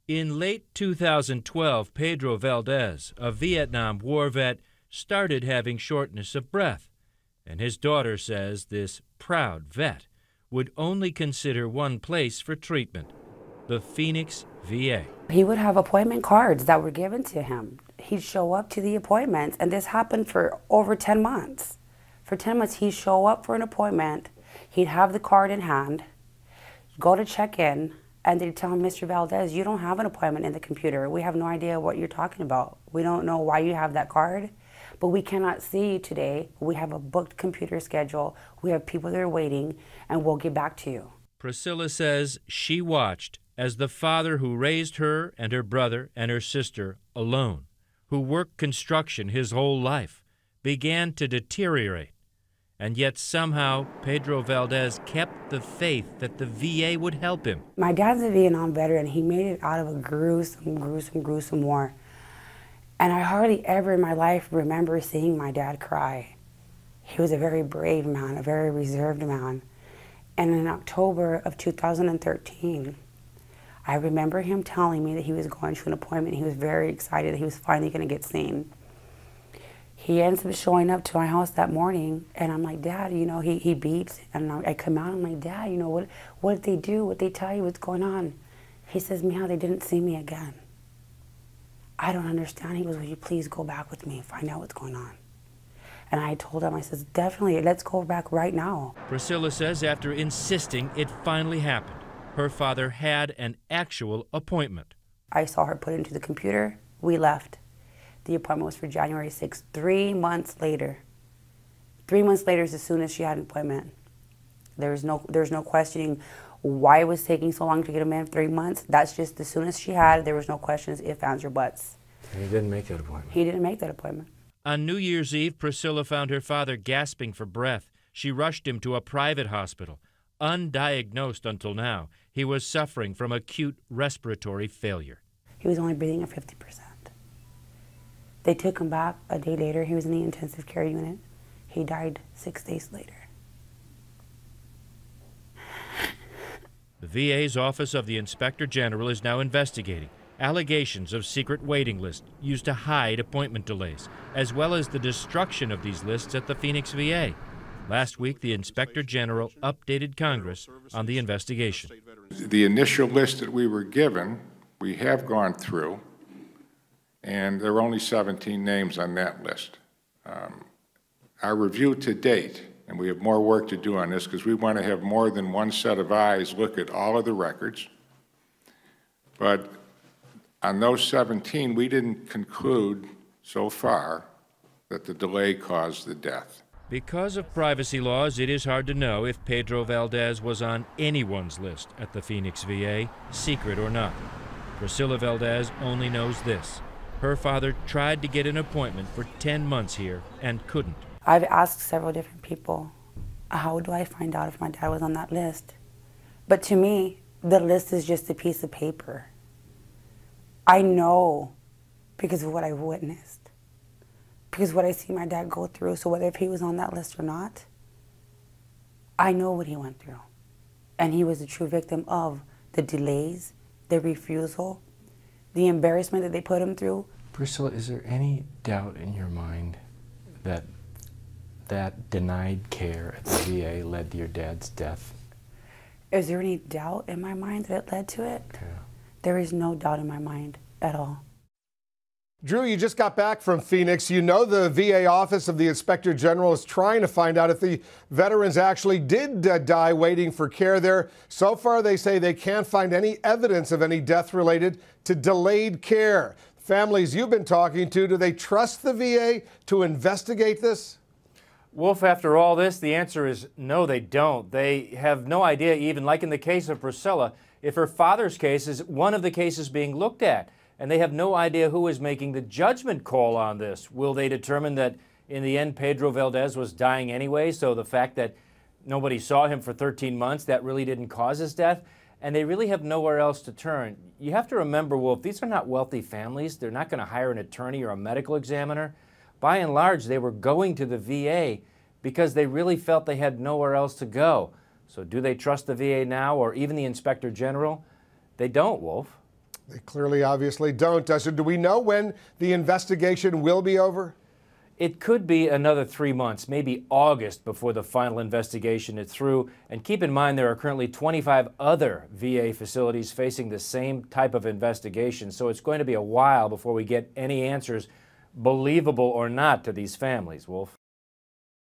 In late 2012, Pedro Valdez, a Vietnam War vet, started having shortness of breath, and his daughter says this proud vet would only consider one place for treatment, the Phoenix VA. He would have appointment cards that were given to him. He'd show up to the appointments, and this happened for over 10 months. For 10 months, he'd show up for an appointment, he'd have the card in hand, go to check in, and they'd tell him, Mr. Valdez, you don't have an appointment in the computer. We have no idea what you're talking about. We don't know why you have that card, but we cannot see you today. We have a booked computer schedule. We have people that are waiting, and we'll get back to you. Priscilla says she watched as the father who raised her and her brother and her sister alone, who worked construction his whole life, began to deteriorate. And yet somehow Pedro Valdez kept the faith that the VA would help him. My dad's a Vietnam veteran. He made it out of a gruesome war. And I hardly ever in my life remember seeing my dad cry. He was a very brave man, a very reserved man. And in October of 2013, I remember him telling me that he was going to an appointment. He was very excited that he was finally going to get seen. He ends up showing up to my house that morning, and I'm like, Dad, you know, he beeps, and I come out, I'm like, Dad, you know, what did they do? What did they tell you? What's going on? He says, Meow, they didn't see me again. I don't understand. He goes, will you please go back with me and find out what's going on? And I told him, I says, definitely, let's go back right now. Priscilla says after insisting, it finally happened. Her father had an actual appointment. I saw her put it into the computer. We left. The appointment was for January 6th, 3 months later. 3 months later is as soon as she had an appointment. There's no questioning why it was taking so long to get him in 3 months. That's just as soon as she had, there was no questions, ifs, ands, or buts. And he didn't make that appointment. He didn't make that appointment. On New Year's Eve, Priscilla found her father gasping for breath. She rushed him to a private hospital. Undiagnosed until now, he was suffering from acute respiratory failure. He was only breathing at 50%. They took him back a day later. He was in the intensive care unit. He died 6 days later. The VA's Office of the Inspector General is now investigating allegations of secret waiting lists used to hide appointment delays, as well as the destruction of these lists at the Phoenix VA. Last week, the Inspector General updated Congress on the investigation. The initial list that we were given, we have gone through, and there are only 17 names on that list. Our review to date, and we have more work to do on this because we want to have more than one set of eyes look at all of the records, but on those 17, we didn't conclude so far that the delay caused the death. Because of privacy laws, it is hard to know if Pedro Valdez was on anyone's list at the Phoenix VA, secret or not. Priscilla Valdez only knows this. Her father tried to get an appointment for 10 months here and couldn't. I've asked several different people, how do I find out if my dad was on that list? But to me, the list is just a piece of paper. I know because of what I've witnessed, because of what I see my dad go through. So whether if he was on that list or not, I know what he went through. And he was a true victim of the delays, the refusal, the embarrassment that they put him through. Priscilla, is there any doubt in your mind that that denied care at the VA led to your dad's death? Is there any doubt in my mind that it led to it? Okay. There is no doubt in my mind at all. Drew, you just got back from Phoenix. You know the VA Office of the Inspector General is trying to find out if the veterans actually did die waiting for care there. So far, they say they can't find any evidence of any death related to delayed care. Families you've been talking to, do they trust the VA to investigate this? Wolf, after all this, the answer is no, they don't. They have no idea, even like in the case of Priscilla, if her father's case is one of the cases being looked at. And they have no idea who is making the judgment call on this. Will they determine that in the end Pedro Valdez was dying anyway, so the fact that nobody saw him for 13 months, that really didn't cause his death? And they really have nowhere else to turn. You have to remember, Wolf, these are not wealthy families. They're not going to hire an attorney or a medical examiner. By and large, they were going to the VA because they really felt they had nowhere else to go. So do they trust the VA now or even the Inspector General? They don't, Wolf. They clearly, obviously don't. So do we know when the investigation will be over? It could be another 3 months, maybe August, before the final investigation is through. And keep in mind, there are currently 25 other VA facilities facing the same type of investigation. So it's going to be a while before we get any answers, believable or not, to these families, Wolf.